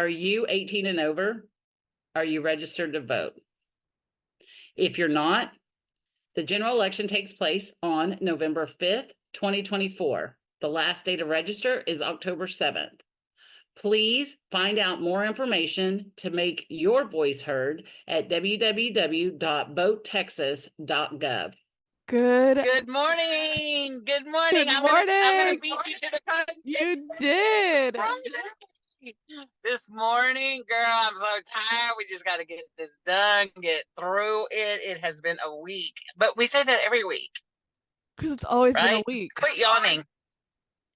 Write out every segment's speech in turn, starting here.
Are you 18 and over? Are you registered to vote? If you're not, the general election takes place on November 5th, 2024. The last day to register is October 7th. Please find out more information to make your voice heard at www.votetexas.gov. Good morning. Good morning. Good I'm gonna morning. beat you to the punch. You did. This morning, girl, I'm so tired. We just got to get this done, get through it. It has been a week, but we say that every week, Because it's always been a right? week. Quit yawning.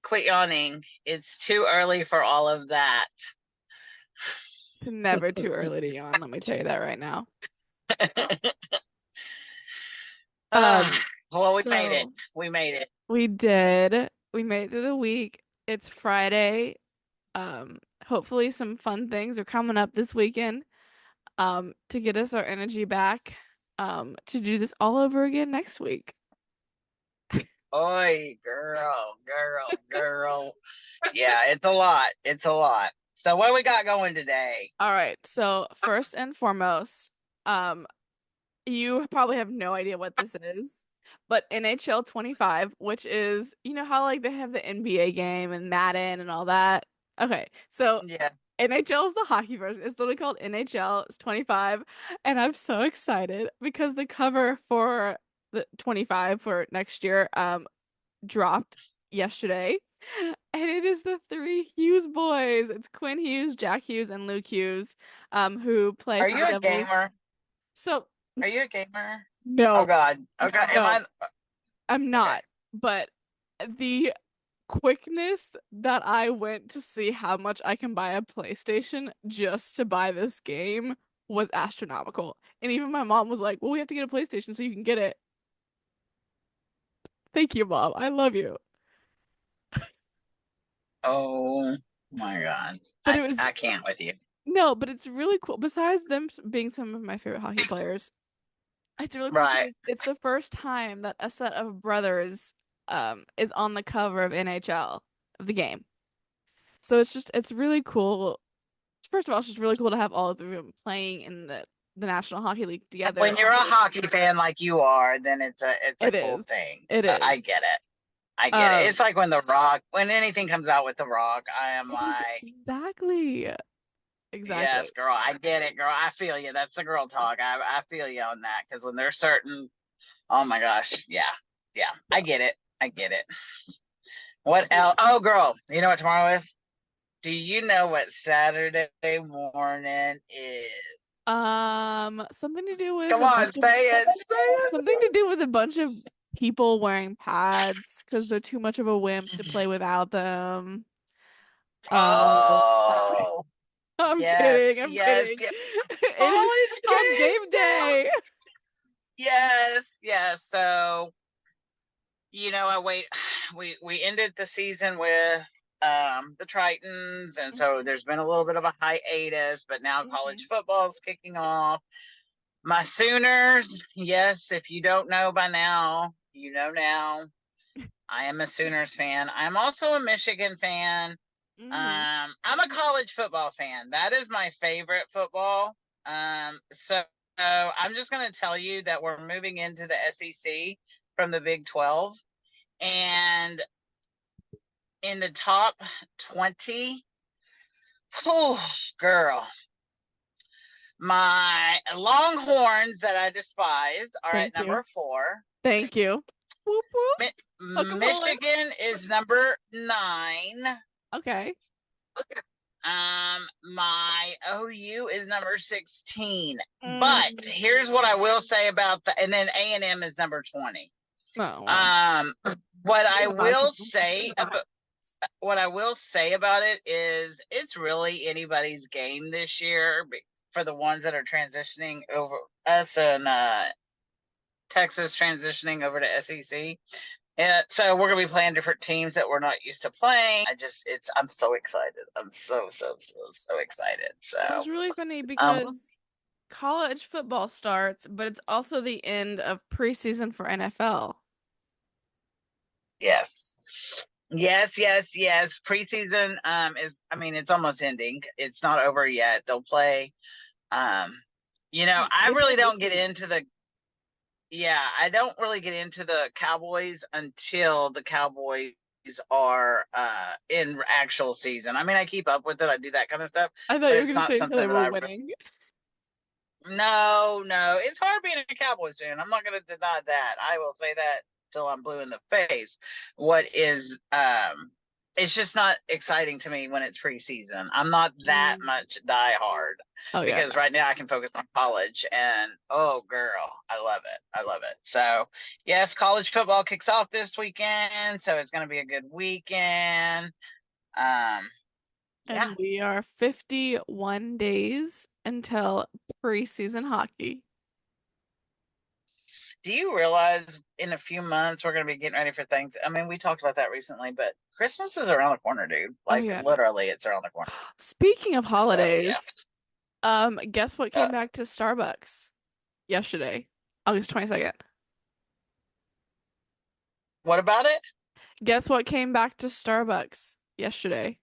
Quit yawning. It's too early for all of that. It's never too early to yawn, let me tell you that right now. Well, we made it. So We made it. we did. We made it through the week. It's Friday. Hopefully some fun things are coming up this weekend, to get us our energy back, to do this all over again next week. Oi, girl. Yeah, it's a lot. It's a lot. So what do we got going today? All right. So first and foremost, you probably have no idea what this is, but NHL 25, which is, you know how like they have the NBA game and Madden and all that. Okay. So Yeah. NHL is the hockey version. It's literally called NHL. It's 25, and I'm so excited because the cover for the 25 for next year dropped yesterday. And it is the three Hughes boys. It's Quinn Hughes, Jack Hughes, and Luke Hughes, who play Are for you the a Devils. gamer? So Are you a gamer? no, Oh God. Okay. no, Am I'm I? Okay. not. But the quickness that I went to see how much I can buy a PlayStation just to buy this game was astronomical. And even my mom was like, "Well, we have to get a PlayStation so you can get it." Thank you, Mom. I love you. Oh my God. But it was I can't with you. no, but it's really cool. Besides them being some of my favorite hockey players, it's really cool Right. because it's the first time that a set of brothers is on the cover of NHL of the game. So it's really cool. First of all, it's just really cool to have all of them playing in the National Hockey League When together. you're a hockey fan like you are, then it's a It cool is. thing. It I is. get it. I get it. Um, It's like when anything comes out with The Rock, I am like, exactly. yes, Exactly. girl, I get it, girl. I feel you. That's the girl talk. I feel you on that because when there's certain, oh my gosh, yeah, yeah, I Yeah. get it. I get it. What else? Oh, girl, you know what tomorrow is? Do you know what Saturday morning is? Something to do with Come a on, bunch of say it. Say it. something to do with a bunch of people wearing pads because they're too much of a wimp to play without them. Uh, Oh, I'm yes, kidding. I'm yes, kidding. yes. It is Oh, it's called game game day. day. Yes, yes. So, I wait. We ended the season with the Tritons, and so there's been a little bit of a hiatus, but now college Mhm. football is kicking off. My Sooners, yes, if you don't know by now, you know now. I am a Sooners fan. I'm also a Michigan fan. Mhm. I'm a college football fan. That is my favorite football. So I'm just going to tell you that we're moving into the SEC from the Big 12. And in the top 20, oh, girl, my Longhorns that I despise are at Thank you. number 4. Thank you. Whoop whoop. Hook'em Michigan is number 9. Okay. My OU is number 16. But Mm. here's what I will say about and then A&M is number 20. Oh well. Um, what I There's a lot of will people. say about it is it's really anybody's game this year for the ones that are transitioning over us and Texas transitioning over to SEC. So we're gonna be playing different teams that we're not used to playing. I'm so excited. I'm so excited. Well, it's So really funny um because college football starts, but it's also the end of preseason for NFL. yes. Yes, yes, yes. Preseason is, I mean, it's almost ending. It's not over yet. They'll play. Um, I They really played don't this get week. into the yeah, I don't really get into the Cowboys until the Cowboys are in actual season. I mean, I keep up with it. I do that kind of stuff, I thought but you were it's gonna not say until they something that were I winning. no, no. It's hard being a Cowboys fan. I'm not going to deny that. I will say that till I'm blue in the face. What is it's just not exciting to me when it's preseason. I'm not that Mm. much die hard Oh yeah, because no. right now I can focus on college and oh girl, I love it. I love it. So, yes, college football kicks off this weekend, so it's going to be a good weekend. Um yeah. And we are 51 days until preseason hockey. Do you realize in a few months we're going to be getting ready for things? I mean, we talked about that recently, but Christmas is around the corner, dude. Oh Like yeah, no. literally, it's around the corner. Speaking of So yeah. holidays, guess what Uh, came back to Starbucks yesterday, August 22nd? what about it? Guess what came back to Starbucks yesterday?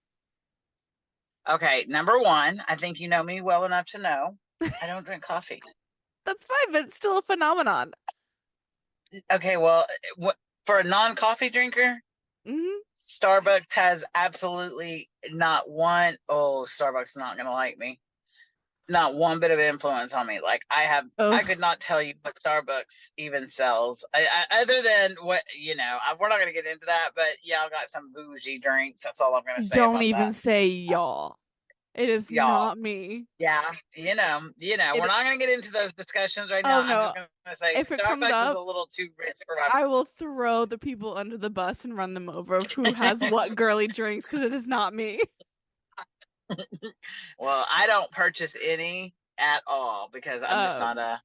Okay, number one, I think you know me well enough to know I don't drink coffee. That's fine, but it's still a phenomenon. Okay, well, for a non-coffee drinker, Hmm. Starbucks has absolutely not one. Oh, Starbucks is not going to like me. Not one bit of influence on me. Like I could Oh, not tell you what Starbucks even sells. Other than what we're not gonna get into that, but y'all got some bougie drinks. That's all I'm gonna say don't about even that. say Uh, y'all. It is y'all, not me. yeah, we're It. not gonna get into those discussions right Oh now. I'm no. just gonna say If it comes Starbucks is up, a little too rich for my. I will throw the people under the bus and run them over of who has what girly drinks because it is not me. Well, I don't purchase any at all because I'm just not Um, a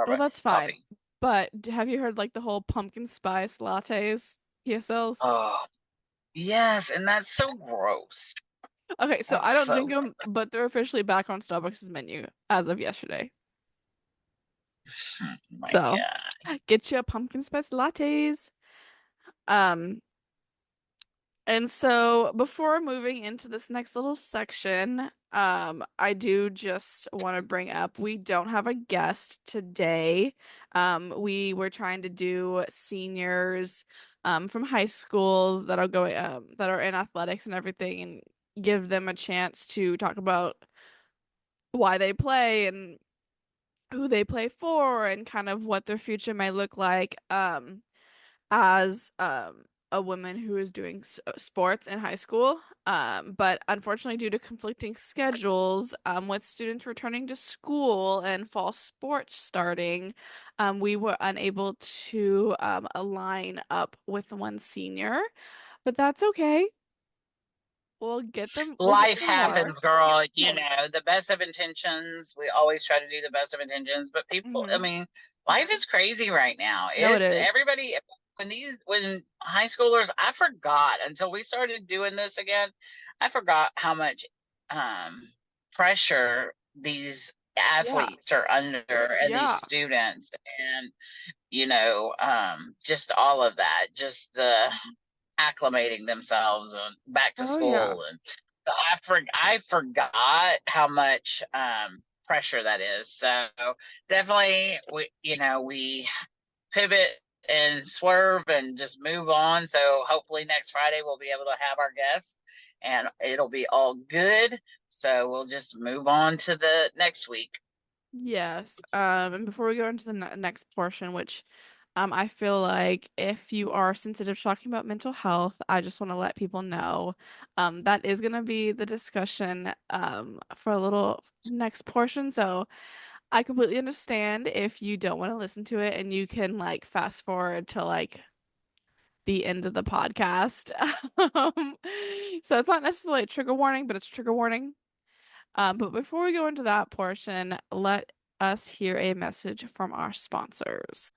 well, that's Starbucks fine. coffee. But have you heard like the whole pumpkin spice lattes, PSLs? Oh yes, and that's so gross. Okay, so That's I don't drink so them, but they're officially back on Starbucks' menu as of yesterday. oh my So God. get your pumpkin spice lattes. Um, And so before moving into this next little section, I do just want to bring up we don't have a guest today. We were trying to do seniors from high schools that are going that are in athletics and everything and give them a chance to talk about why they play and who they play for and kind of what their future may look like. As a woman who is doing sports in high school. But unfortunately, due to conflicting schedules, with students returning to school and fall sports starting, we were unable to align up with one senior. But that's okay. We'll get Life some more. happens, girl. The best of intentions. We always try to do the best of intentions, but people, I Hmm. mean, life is crazy right now. No, it It's is. everybody when high schoolers, I forgot until we started doing this again. I forgot how much um pressure these Yeah. athletes are under and these Yeah. students and just all of that, just the acclimating themselves and back to Oh, yeah. school and I forgot how much pressure that is. So definitely we pivot and swerve and just move on. So hopefully next Friday we'll be able to have our guests and it'll be all good. So we'll just move on to the next week. Yes. And before we go into the next portion, which I feel like if you are sensitive to talking about mental health, I just want to let people know that is going to be the discussion for a little next portion. So I completely understand if you don't want to listen to it and you can like fast forward to like the end of the podcast. Um, so it's not necessarily a trigger warning, but it's a trigger warning. But before we go into that portion, let us hear a message from our sponsors.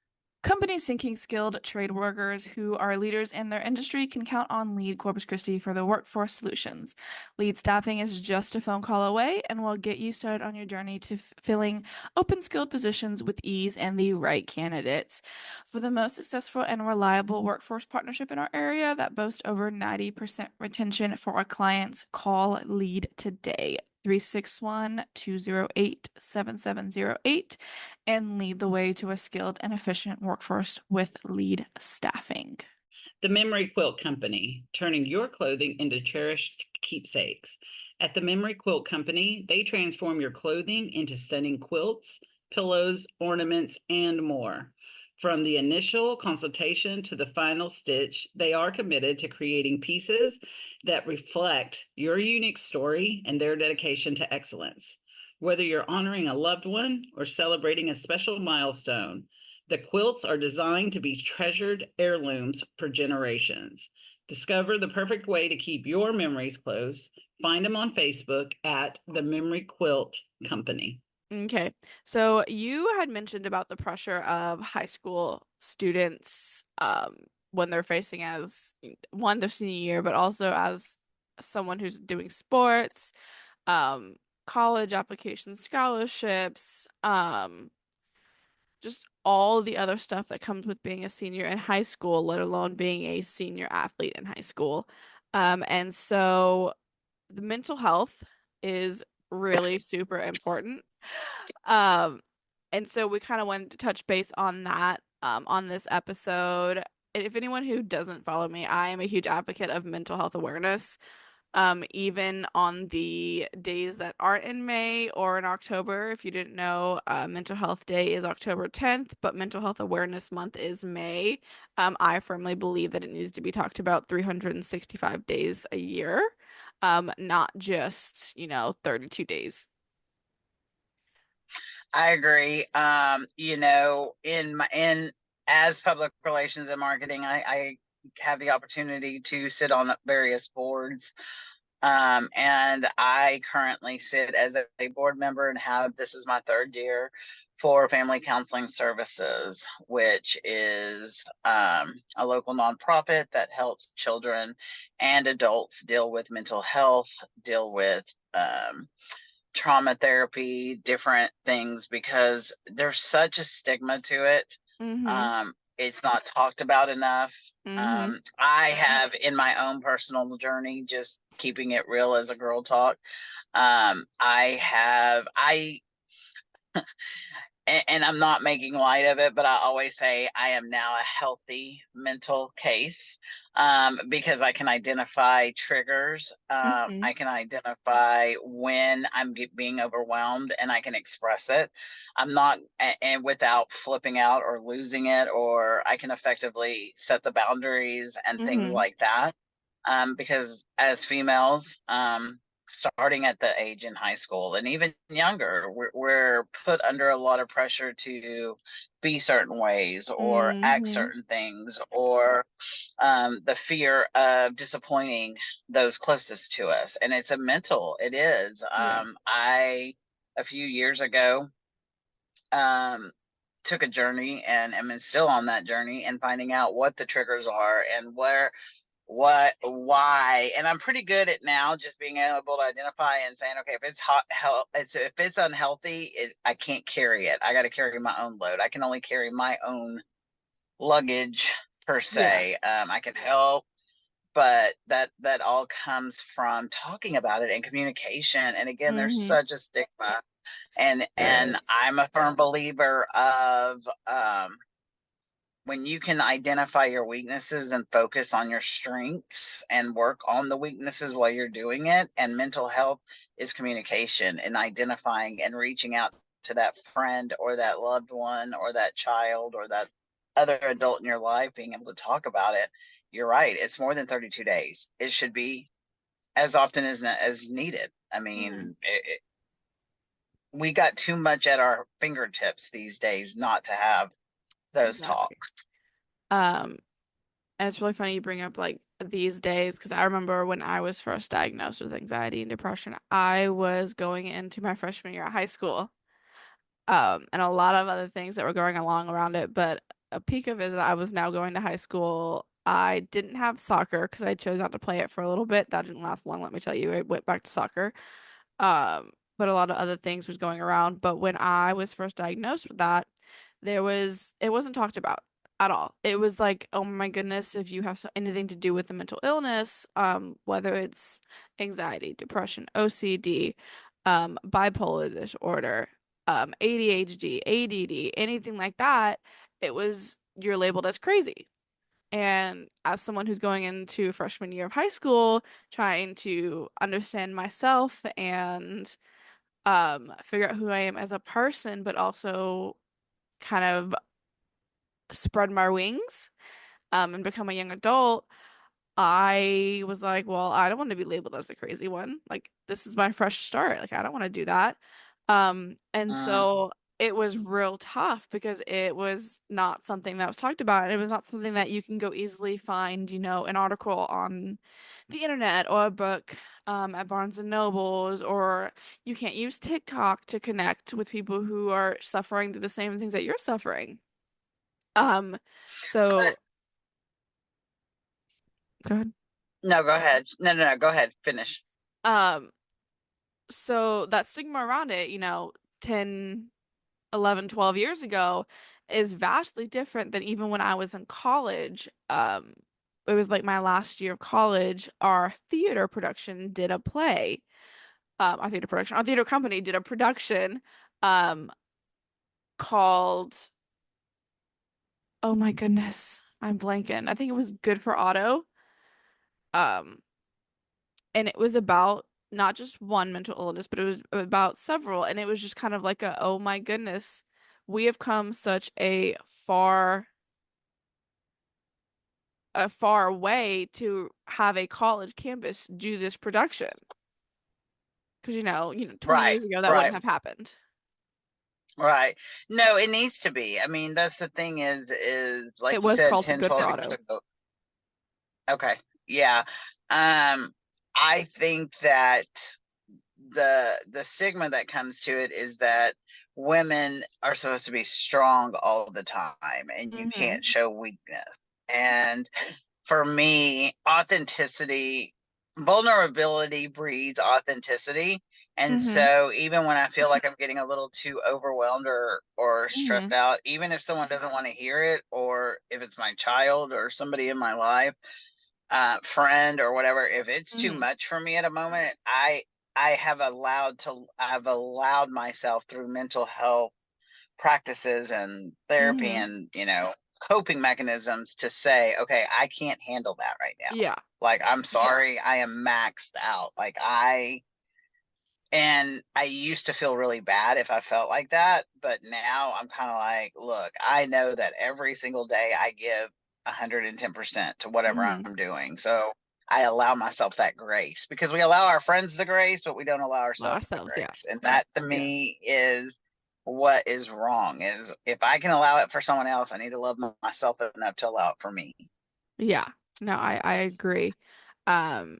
Companies seeking skilled trade workers who are leaders in their industry can count on Lead Corpus Christi for the workforce solutions. Lead staffing is just a phone call away and will get you started on your journey to filling open skilled positions with ease and the right candidates. For the most successful and reliable workforce partnership in our area that boasts over 90% retention for our clients, call Lead today. 361-208-7708 and lead the way to a skilled and efficient workforce with Lead staffing. The Memory Quilt Company, turning your clothing into cherished keepsakes. At the Memory Quilt Company, they transform your clothing into stunning quilts, pillows, ornaments, and more. From the initial consultation to the final stitch, they are committed to creating pieces that reflect your unique story and their dedication to excellence. Whether you're honoring a loved one or celebrating a special milestone, the quilts are designed to be treasured heirlooms for generations. Discover the perfect way to keep your memories close. Find them on Facebook at the Memory Quilt Company. Okay, so you had mentioned about the pressure of high school students when they're facing as one their senior year, but also as someone who's doing sports, um, college applications, scholarships, just all the other stuff that comes with being a senior in high school, let alone being a senior athlete in high school. And so the mental health is really super important. Um, and so we kind of wanted to touch base on that on this episode. And if anyone who doesn't follow me, I am a huge advocate of mental health awareness. Even on the days that aren't in May or in October, if you didn't know, Mental Health Day is October 10th, but Mental Health Awareness Month is May. I firmly believe that it needs to be talked about 365 days a year, not just, 32 days. I agree. In as public relations and marketing, I have the opportunity to sit on various boards. And I currently sit as a board member and this is my third year for Family Counseling Services, which is a local nonprofit that helps children and adults deal with mental health, deal with trauma therapy, different things, because there's such a stigma to it. Mm-hmm. It's not talked about enough. Mm-hmm. I have in my own personal journey, just keeping it real as a girl talk. I and I'm not making light of it, but I always say I am now a healthy mental case, because I can identify triggers. Mm-hmm. I can identify when I'm being overwhelmed and I can express it. I'm not, and without flipping out or losing it, or I can effectively set the boundaries and things Mm-hmm. like that. Because as females, starting at the age in high school and even younger, we're put under a lot of pressure to be certain ways or act Mm-hmm. certain things, or the fear of disappointing those closest to us. And it is. Yeah. A few years ago, um, took a journey and am still on that journey and finding out what the triggers are and why. And I'm pretty good at now just being able to identify and saying, okay, if it's if it's unhealthy, I can't carry it. I got to carry my own load. I can only carry my own luggage per Yeah. se. I can help, but that all comes from talking about it and communication. And again, there's Mm-hmm. such a stigma, and There and is. I'm a firm believer of when you can identify your weaknesses and focus on your strengths and work on the weaknesses while you're doing it. And mental health is communication and identifying and reaching out to that friend or that loved one or that child or that other adult in your life, being able to talk about it. You're right. It's more than 32 days. It should be as often as needed. I Mm-hmm. mean, we got too much at our fingertips these days not to have those Exactly. talks. Um, And it's really funny you bring up like these days because I remember when I was first diagnosed with anxiety and depression, I was going into my freshman year of high school. And a lot of other things that were going along around it. But a peek of it is that I was now going to high school. I didn't have soccer because I chose not to play it for a little bit. That didn't last long, let me tell you. I went back to soccer. But a lot of other things was going around. But when I was first diagnosed with that, it wasn't talked about at all. It was like, oh my goodness, if you have anything to do with a mental illness, whether it's anxiety, depression, OCD, bipolar disorder, ADHD, ADD, anything like that, you're labeled as crazy. And as someone who's going into freshman year of high school, trying to understand myself and figure out who I am as a person, but also kind of spread my wings and become a young adult, I was like, well, I don't want to be labeled as the crazy one. Like, this is my fresh start. Like, I don't want to do that. And Mm, so it was real tough because it was not something that was talked about. And it was not something that you can go easily find, an article on the internet or a book at Barnes and Nobles, or you can't use TikTok to connect with people who are suffering through the same things that you're suffering. Um, but so go ahead. no, go ahead. No, go ahead. Finish. Um, so that stigma around it, 10, 11, 12 years ago is vastly different than even when I was in college. It was like my last year of college, our theater production did a play. Our theater company did a production um called, oh my goodness, I'm blanking. I think it was Good for Auto. Um, and it was about not just one mental illness, but it was about several. And it was just kind of like oh my goodness, we have come such a far way to have a college campus do this production. Because 20 Right, years ago that right, wouldn't have happened. right. No, it needs to be. I mean, that's the thing is It like you was said, called for 10, Good for 12 years Auto. ago. Okay. Yeah. I think that the stigma that comes to it is that women are supposed to be strong all the time and you Mm-hmm. can't show weakness. And for me, authenticity, vulnerability breeds authenticity. And Mm-hmm. so even when I feel like I'm getting a little too overwhelmed or Mm-hmm. stressed out, even if someone doesn't want to hear it, or if it's my child or somebody in my life, friend or whatever, if it's too Mm-hmm. much for me at a moment, I've allowed myself through mental health practices and therapy Mm-hmm. and coping mechanisms to say, okay, I can't handle that right now. Yeah. Like, I'm sorry, I am maxed out. And I used to feel really bad if I felt like that, but now I'm kind of like, look, I know that every single day I give 110% to whatever Mm-hmm. I'm doing. So I allow myself that grace, because we allow our friends the grace, but we don't allow Not ourselves the ourselves, yeah. grace. And that to me is what is wrong. Is if I can allow it for someone else, I need to love myself enough to allow it for me. Yeah. No, I agree. Um,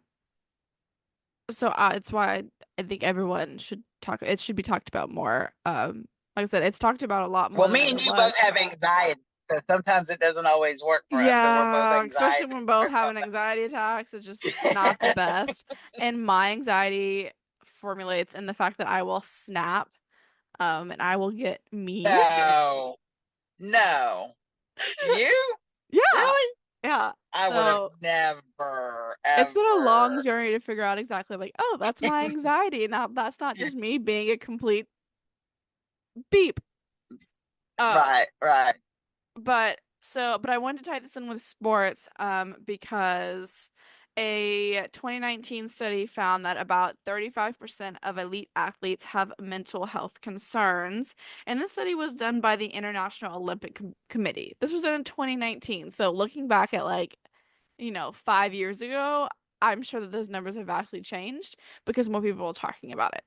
so it's why I think everyone should talk. It should be talked about more. Like I said, it's talked about a lot more Well, than me ever and you both was. have anxiety, so sometimes it doesn't always work for us because we're both Yeah, especially anxiety. when both having anxiety attacks, it's just not the best. And my anxiety formulates in the fact that I will snap, and I will get mean. No, no. You? Yeah. Really? Yeah. I would have So never, it's been a long ever. journey to figure out exactly like, oh, that's my anxiety. Now that's not just me being a complete beep. Um, Right, right. but I wanted to tie this in with sports because a 2019 study found that about 35% of elite athletes have mental health concerns, and this study was done by the International Olympic Committee. This was done in 2019. So looking back at 5 years ago, I'm sure that those numbers have vastly changed because more people are talking about it.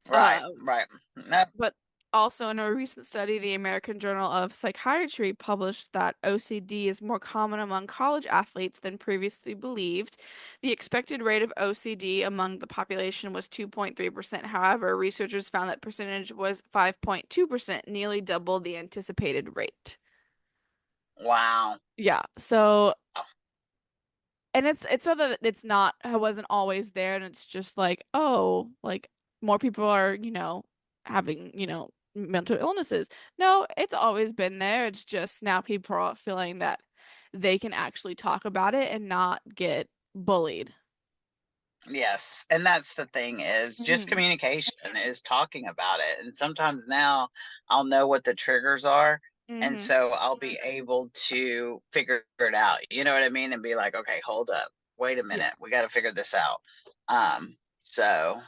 Right, Um, right. No, but Also, in a recent study, the American Journal of Psychiatry published that OCD is more common among college athletes than previously believed. The expected rate of OCD among the population was 2.3%. However, researchers found that percentage was 5.2%, nearly double the anticipated rate. Wow. Yeah. So, and it's so that it's not, it wasn't always there, and it's just like, oh, like more people are, having, mental illnesses. No, it's always been there. It's just now people are feeling that they can actually talk about it and not get bullied. Yes, and that's the thing, is just Hmm. communication, is talking about it. And sometimes now I'll know what the triggers are, and Hmm. so I'll be able to figure it out. You know what I mean? And be like, okay, hold up, wait a Yeah. minute, we got to figure this out. So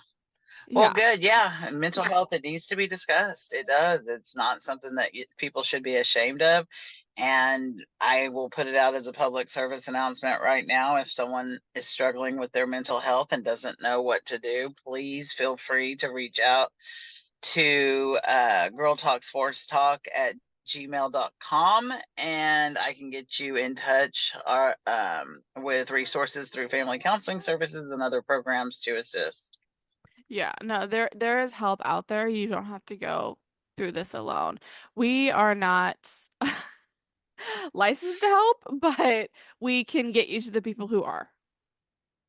well, Yeah. good. Yeah. And mental health, it needs to be discussed. It does. It's not something that people should be ashamed of. And I will put it out as a public service announcement right now. If someone is struggling with their mental health and doesn't know what to do, please feel free to reach out to Girl Talk Sports Talk at gmail.com, and I can get you in touch with resources through family counseling services and other programs to assist. Yeah. No, there is help out there. You don't have to go through this alone. We are not licensed to help, but we can get you to the people who are.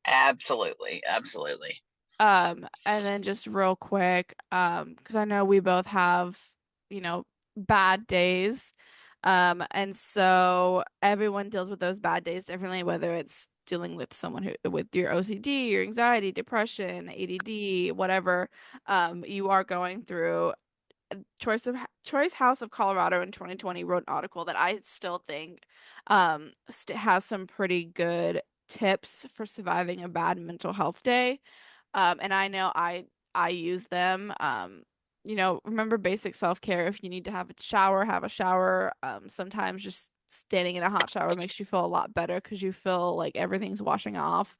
Absolutely. Absolutely. And then just real quick, because I know we both have, bad days. And so everyone deals with those bad days differently, whether it's dealing with someone who with your OCD, your anxiety, depression, ADD, whatever, you are going through. Choice House of Colorado in 2020 wrote an article that I still think st has some pretty good tips for surviving a bad mental health day. And I know I use them. Remember basic self-care. If you need to have a shower. Sometimes just standing in a hot shower makes you feel a lot better because you feel like everything's washing off.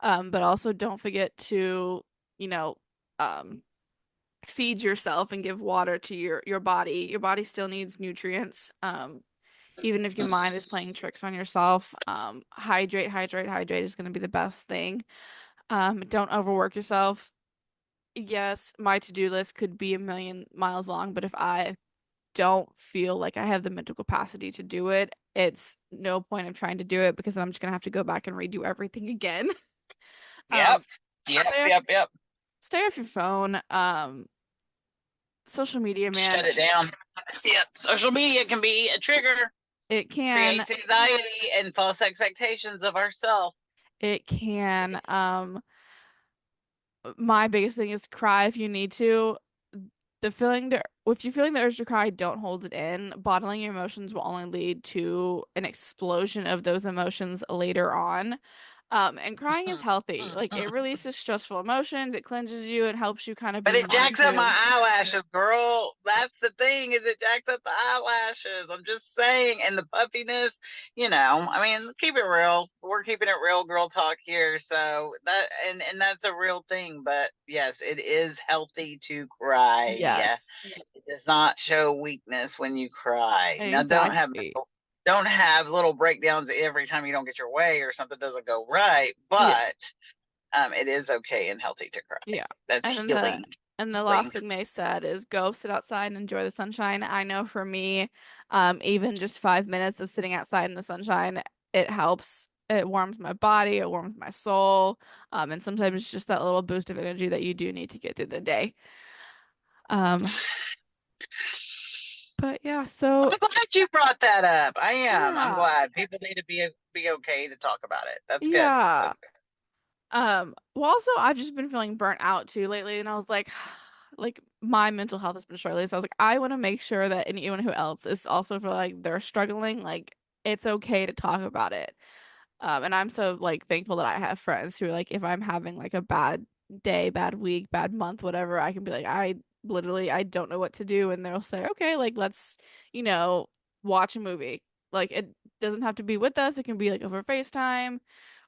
But also don't forget to, you know, um, feed yourself and give water to your body. Your body still needs nutrients. Even if your mind is playing tricks on yourself, hydrate, hydrate, hydrate is going to be the best thing. Don't overwork yourself. Yes, my to-do list could be a million miles long, but if I don't feel like I have the mental capacity to do it, it's no point of trying to do it because I'm just gonna have to go back and redo everything again. Yep. Um, Yep. stay off Yep. Yep. stay off your phone. Social media, man, Shut it down. s- Yep. Social media can be a trigger, it can creates anxiety and false expectations of ourselves. it can. My biggest thing is cry if you need to. If you're feeling the urge to cry, don't hold it in. Bottling your emotions will only lead to an explosion of those emotions later on. And crying is healthy. Like it releases stressful emotions, it cleanses you, it helps you kind of But be it more in jacks up my tune. eyelashes, girl. That's the thing, is it jacks up the eyelashes. I'm just saying. And the puffiness, I mean, keep it real. We're keeping it real, girl talk here. So and that's a real thing. But yes, it is healthy to cry. Yes, It does not show weakness when you cry. Now, exactly. don't have little breakdowns every time you don't get your way or something doesn't go right. Yeah, But it is okay and healthy to cry. yeah. That's And then the healing. and the last Healing. thing they said is go sit outside and enjoy the sunshine. I know for me, even just 5 minutes of sitting outside in the sunshine, it helps. It warms my body, it warms my soul. And sometimes it's just that little boost of energy that you do need to get through the day. Um, but yeah, so I'm glad you brought that up. I am. I'm yeah, glad people need to be okay to talk about it. That's good. yeah. That's good. Well, also I've just been feeling burnt out too lately, and I was like my mental health has been struggling, so I was like, I want to make sure that anyone who else is also feel like they're struggling, like it's okay to talk about it. And I'm so like thankful that I have friends who are like, if I'm having like a bad day, bad week, bad month, whatever, I can be like, I don't know what to do, and they'll say, okay, like let's, you know, watch a movie. Like it doesn't have to be with us, it can be like over FaceTime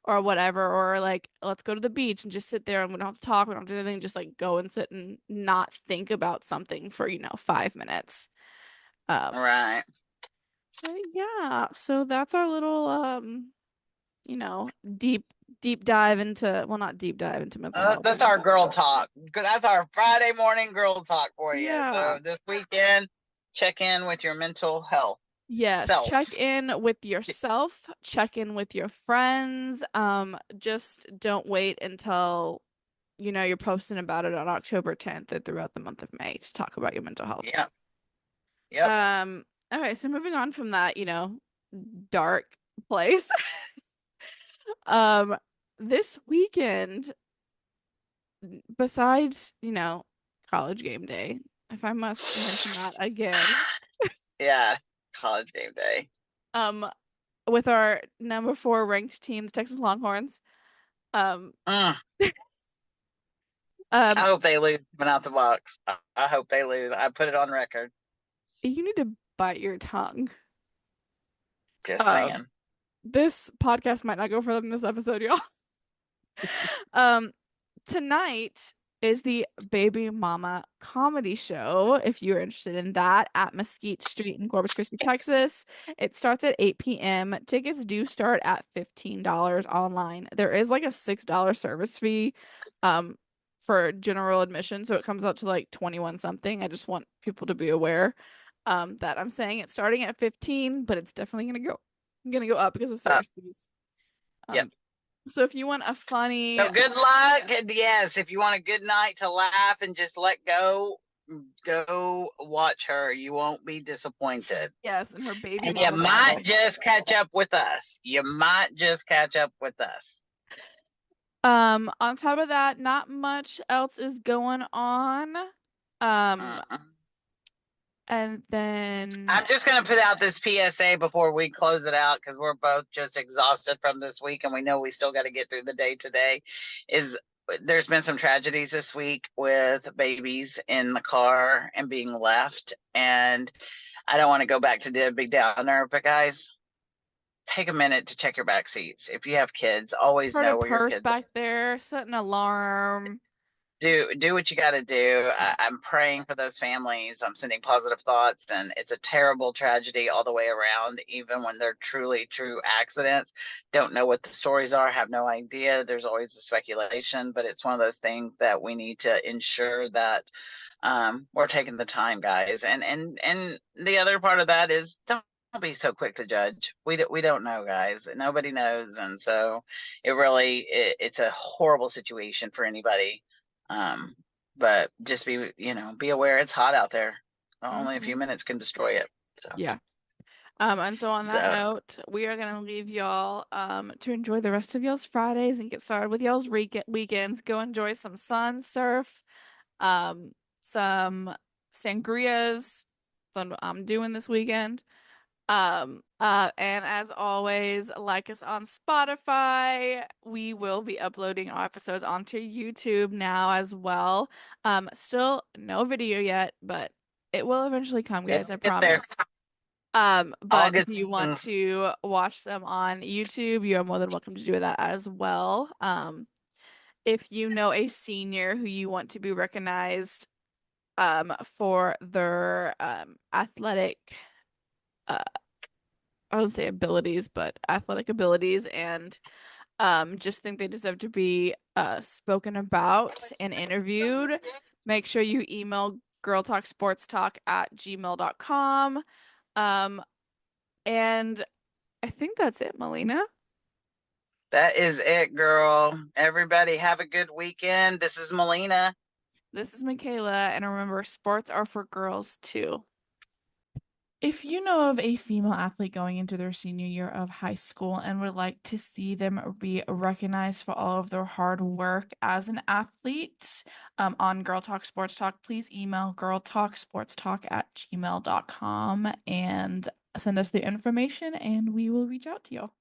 or whatever, or like let's go to the beach and just sit there and we don't have to talk, we don't have to do anything, just like go and sit and not think about something for, 5 minutes. Um, Right. but yeah, so that's our little deep dive into, well, not deep dive into mental health. That's our girl talk. That's our Friday morning girl talk for you. Yeah. So this weekend, check in with your mental health Yes, check self. in with yourself, check in with your friends. Just don't wait until you're posting about it on October 10th or throughout the month of May to talk about your mental health. Yep. Yep. Okay, so moving on from that, dark place. Um, this weekend, besides, college game day, if I must mention that again, Yeah. College game day. um, with our number 4 ranked team, the Texas Longhorns, um, Mm. um, I hope they lose coming out the box. I hope they lose. I put it on record. you need to bite your tongue. Just Um, saying. this podcast might not go further than this episode, y'all. Um, Tonight is the Baby Mama comedy show. If you're interested in that, at Mesquite Street in Corpus Christi, Texas. It starts at 8 p.m. Tickets do start at $15 online. There is like a $6 service fee for general admission, so it comes out to like 21 something. I just want people to be aware that I'm saying it's starting at 15, but it's definitely gonna go up because of service fees. Yep. So if you want a funny, So good luck. And yes, if you want a good night to laugh and just let go, go watch her. You won't be disappointed. yes, and her baby And you mama might battle. just catch up with us. You might just catch up with us. On top of that, not much else is going on. Uh-uh. And then I'm just going to put out this PSA before we close it out because we're both just exhausted from this week and we know we still got to get through the day today. There's been some tragedies this week with babies in the car and being left. And I don't want to go back to the big downer, but guys, take a minute to check your back seats. If you have kids, always put a know where your purse kids are. back there, set an alarm. Do what you got to do. I'm praying for those families. I'm sending positive thoughts, and it's a terrible tragedy all the way around. Even when they're truly true accidents, don't know what the stories are, have no idea. There's always the speculation, but it's one of those things that we need to ensure that we're taking the time, guys. And the other part of that is don't be so quick to judge. We don't know, guys. Nobody knows, and so it's a horrible situation for anybody. But just be aware it's hot out there. Only a few minutes can destroy it. So Yeah. And so on that so note, we are gonna leave y'all to enjoy the rest of y'all's Fridays and get started with y'all's weekends. Go enjoy some sun, surf, some sangrias. That's what I'm doing this weekend. And as always, like us on Spotify. We will be uploading our episodes onto YouTube now as well. Still no video yet, but it will eventually come, guys, I get there. promise. All But good if you want things. to watch them on YouTube, you are more than welcome to do that as well. If you know a senior who you want to be recognized for their athletic I would say abilities, but athletic abilities, and just think they deserve to be spoken about and interviewed, make sure you email girltalksportstalk@gmail.com. And I think that's it, Melina. That is it, girl. Everybody have a good weekend. This is Melina. This is Mikayla, and remember, sports are for girls too. If you know of a female athlete going into their senior year of high school and would like to see them be recognized for all of their hard work as an athlete, on Girl Talk Sports Talk, please email girltalksportstalk@gmail.com and send us the information and we will reach out to you.